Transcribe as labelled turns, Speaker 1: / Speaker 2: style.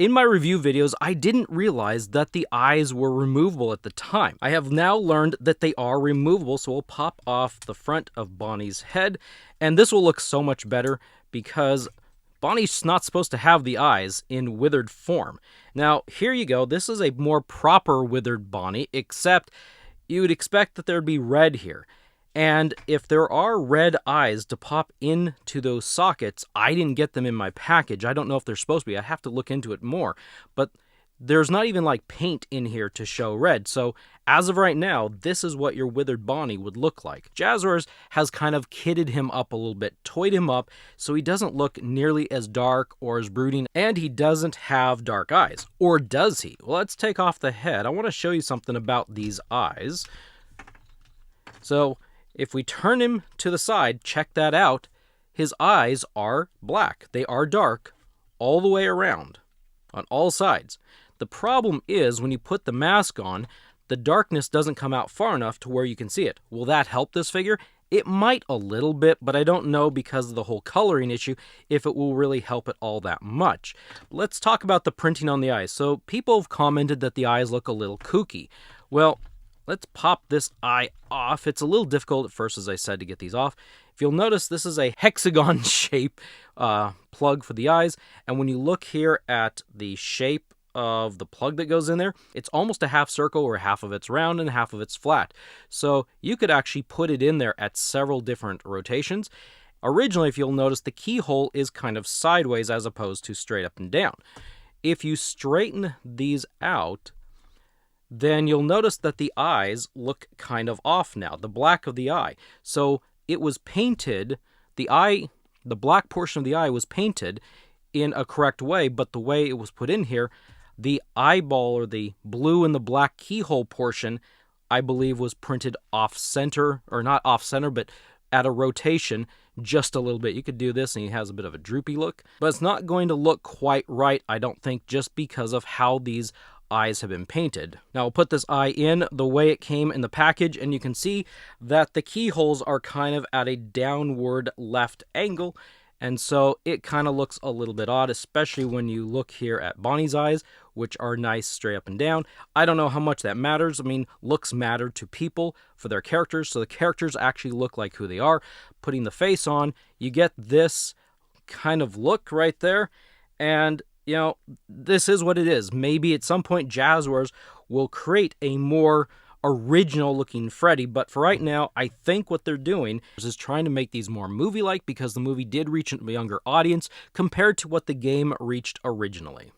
Speaker 1: In my review videos, I didn't realize that the eyes were removable at the time. I have now learned that they are removable, so we'll pop off the front of Bonnie's head, and this will look so much better because Bonnie's not supposed to have the eyes in withered form. Now, here you go. This is a more proper withered Bonnie, except you would expect that there'd be red here. And if there are red eyes to pop into those sockets, I didn't get them in my package. I don't know if they're supposed to be. I have to look into it more. But there's not even like paint in here to show red. So as of right now, this is what your withered Bonnie would look like. Jazwares has kind of kitted him up a little bit, toyed him up, so he doesn't look nearly as dark or as brooding, and he doesn't have dark eyes. Or does he? Well, let's take off the head. I want to show you something about these eyes. So if we turn him to the side, check that out, his eyes are black. They are dark all the way around, on all sides. The problem is when you put the mask on, the darkness doesn't come out far enough to where you can see it. Will that help this figure? It might a little bit, but I don't know because of the whole coloring issue if it will really help it all that much. Let's talk about the printing on the eyes. So people have commented that the eyes look a little kooky. Well, let's pop this eye off. It's a little difficult at first, as I said, to get these off. If you'll notice, this is a hexagon shape plug for the eyes. And when you look here at the shape of the plug that goes in there, it's almost a half circle where half of it's round and half of it's flat. So you could actually put it in there at several different rotations. Originally, if you'll notice, the keyhole is kind of sideways as opposed to straight up and down. If you straighten these out, then you'll notice that the eyes look kind of off now, the black of the eye. So it was painted, the black portion of the eye was painted in a correct way, but the way it was put in here, the eyeball or the blue and the black keyhole portion, I believe was printed off center, or not off center, but at a rotation just a little bit. You could do this and he has a bit of a droopy look, but it's not going to look quite right, I don't think, just because of how these eyes have been painted. Now I'll put this eye in the way it came in the package, and you can see that the keyholes are kind of at a downward left angle, and so it kind of looks a little bit odd, especially when you look here at Bonnie's eyes, which are nice straight up and down. I don't know how much that matters. I mean, looks matter to people for their characters, so the characters actually look like who they are. Putting the face on, you get this kind of look right there, and you know, this is what it is. Maybe at some point Jazwares will create a more original looking Freddy, but for right now, I think what they're doing is trying to make these more movie-like because the movie did reach a younger audience compared to what the game reached originally.